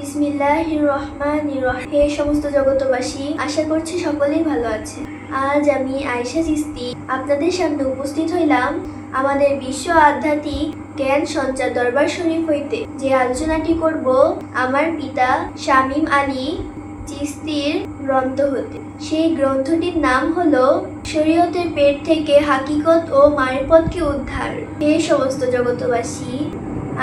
বিসমিল্লাহির রহমানির রহিম। হে সমস্ত জগতবাসী, আশা করছি সকলেই ভালো আছে। আজ আমি আয়েশা চিস্তি আপনাদের সামনে উপস্থিত হইলাম আমাদের বিশ্ব আধ্যাত্মিক জ্ঞান সঞ্চার দরবার শরীফ হইতে যে আলোচনাটি করব আমার পিতা শামীম আলী চিস্তির গ্রন্থ হতে। সেই গ্রন্থটির নাম হলো শরীয়তের পেট থেকে হাকিকত ও মারিফতকে উদ্ধার। হে সমস্ত জগতবাসী,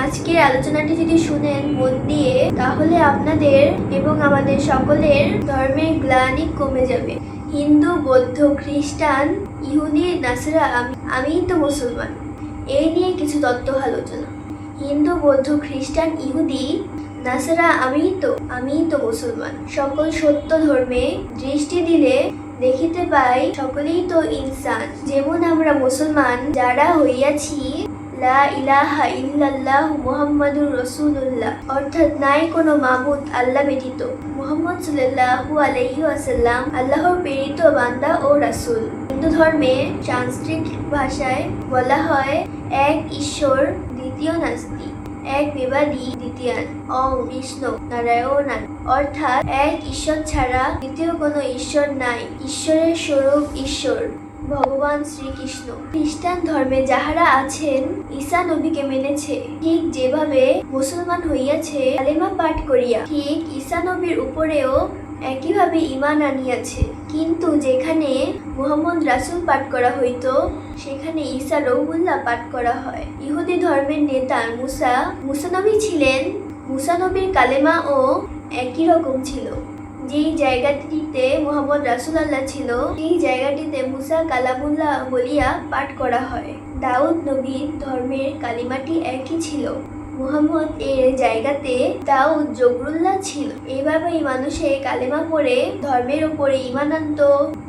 আজকের আলোচনাটি যদি শুনেন মন দিয়ে, তাহলে আপনাদের এবং আমাদের সকলের ধর্মের গ্লানি কমে যাবে। হিন্দু, বৌদ্ধ, খ্রিস্টান, ইহুদি, নাসরা, আমি তো মুসলমান, এই নিয়ে কিছু তত্ত্ব আলোচনা। হিন্দু, বৌদ্ধ, খ্রিস্টান, ইহুদি, নাসরা, আমি তো মুসলমান। সকল সত্য ধর্মে দৃষ্টি দিলে দেখিতে পাই সকলেই তো ইনসান। যেমন আমরা মুসলমান যারা হইয়াছি লা ইলাহা ইল্লাল্লাহু মুহাম্মাদুর রাসূলুল্লাহ, অর্থাৎ নাই কোনো মাবুদ আল্লাহ ব্যতীত, মুহাম্মদ সাল্লাল্লাহু আলাইহি ওয়াসাল্লাম আল্লাহর প্রেরিত বান্দা ও রাসূল। হিন্দু ধর্মে সাংস্কৃত ভাষায় বলা হয় এক ঈশ্বর দ্বিতীয় নাস্তি, এক বিবাদী দ্বিতীয়ান, ওম বিষ্ণু নারায়ণান, অর্থাৎ এক ঈশ্বর ছাড়া দ্বিতীয় কোনো ঈশ্বর নাই। ঈশ্বরের স্বরূপ ঈশ্বর ভগবান শ্রীকৃষ্ণ। খ্রিস্টান ধর্মে যাহারা আছেন ঈসা নবীকে মেনেছে, ঠিক যেভাবে মুসলমান হইয়াছে কালেমা পাঠ করিয়া, ঠিক ঈসা নবীর উপরেও একইভাবে ঈমান আনিয়াছে। কিন্তু যেখানে মুহাম্মদ রাসূল পাঠ করা হইত, সেখানে ঈসা রহুল্লাহ পাঠ করা হয়। ইহুদি ধর্মের নেতা মুসা নবী ছিলেন, মুসা নবীর কালেমা ও একই রকম ছিল। যেই জায়গাটিতে মুহাম্মদ রাসূলুল্লাহ ছিল, সেই জায়গাটিতে মুসা কালামুল্লাহ বলিয়া পাঠ করা হয়। দাউদ নবীর ধর্মের কালিমাটি একই ছিল, মুহাম্মদ এর জায়গাতে দাউদ জবরুল্লাহ ছিল। এইভাবেই মানুষে কালেমা পড়ে ধর্মের উপরে ঈমান আনত।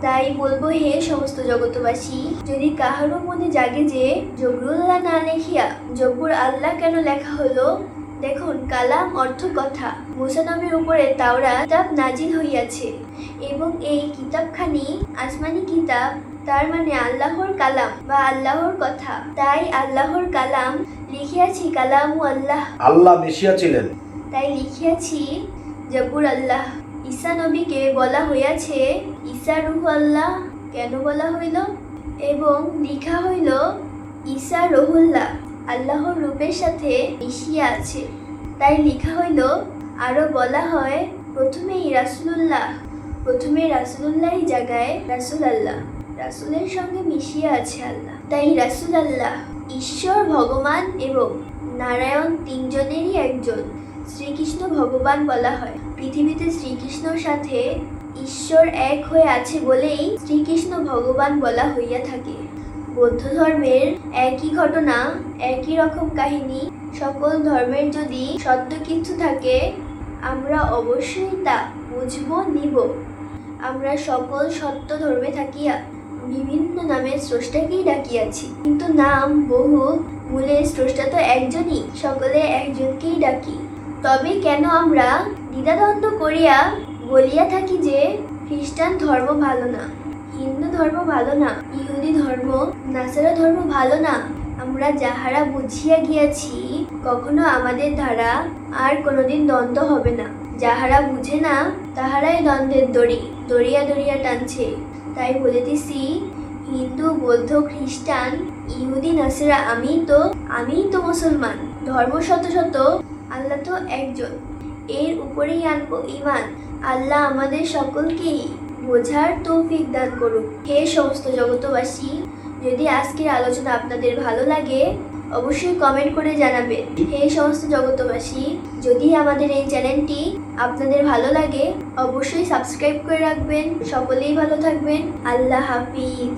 তাই বলবো, হে সমস্ত জগতবাসী, যদি কাহারও মনে জাগে যে জবরুল্লাহ না লেখিয়া জব্বুর আল্লাহ কেন লেখা হলো, দেখুন, কালাম অর্থ কথা। মুসা নবীর উপরে তাওরাত কিতাব নাজিল হইয়াছে এবং এই কিতাবখানি আসমানি কিতাব, তার মানে আল্লাহর কালাম বা আল্লাহর কথা। তাই আল্লাহর কালাম লিখিয়াছি কালামু আল্লাহ, আল্লাহ মিশিয়া ছিলেন, তাই লিখিয়াছি জব্বুর আল্লাহ। ঈসা নবীকে বলা হইয়াছে ঈসা রূহ আল্লাহ, কেন বলা হইল? এবং লিখা হইল ঈসা রহুল্লাহ, আল্লাহর রূপের সাথে মিশিয়া আছে, তাই লিখা হইল। আরো বলা হয় প্রথমেই রাসূলুল্লাহ জায়গায় রাসূল আল্লাহ, রাসূলের সঙ্গে মিশিয়া আছে আল্লাহ, তাই রাসূল আল্লাহ। ঈশ্বর ভগবান এবং নারায়ণ তিনজনেরই একজন। শ্রীকৃষ্ণ ভগবান বলা হয়। পৃথিবীতে শ্রীকৃষ্ণর সাথে ঈশ্বর এক হয়ে আছে বলেই শ্রীকৃষ্ণ ভগবান বলা হইয়া থাকে। বৌদ্ধ ধর্মের একই ঘটনা, একই রকম কাহিনী। সকল ধর্মের যদি সত্য কিছু থাকে, আমরা অবশ্যই তা বুঝব, নিব। আমরা সকল সত্য ধর্মে থাকিয়া বিভিন্ন নামে স্রষ্টাকেই ডাকিয়াছি, কিন্তু নাম বহু, মূলে স্রষ্টা তো একজনই, সকলে একজনকেই ডাকি। তবে কেন আমরা দ্বিধাদ্বন্দ্ব করিয়া বলিয়া থাকি যে খ্রিস্টান ধর্ম ভালো না, হিন্দু ধর্ম ভালো না, ইহুদি ধর্ম, নাসারা ধর্ম ভালো না? আমরা যাহারা বুঝিয়া গিয়াছি, কখনো আমাদের দ্বারা আর কোনোদিন দ্বন্দ্ব হবে না। যাহারা বুঝে না, তাহারাই দ্বন্দ্বের দড়িয়া টানছে। তাই বলিতেছি, হিন্দু, বৌদ্ধ, খ্রিস্টান, ইহুদি, নাসরা, আমি তো মুসলমান। ধর্ম শত, আল্লাহ তো একজন, এর উপরেই আনবো ঈমান। আল্লাহ আমাদের সকলকেই বোঝার তৌফিক দান করুন। হে সমস্ত জগতবাসী, যদি আজকের আলোচনা আপনাদের ভালো লাগে, অবশ্যই কমেন্ট করে জানাবেন। হে সমস্ত জগতবাসী, যদি আমাদের এই চ্যানেলটি আপনাদের ভালো লাগে, অবশ্যই সাবস্ক্রাইব করে রাখবেন। সকলেই ভালো থাকবেন। আল্লাহ হাফিজ।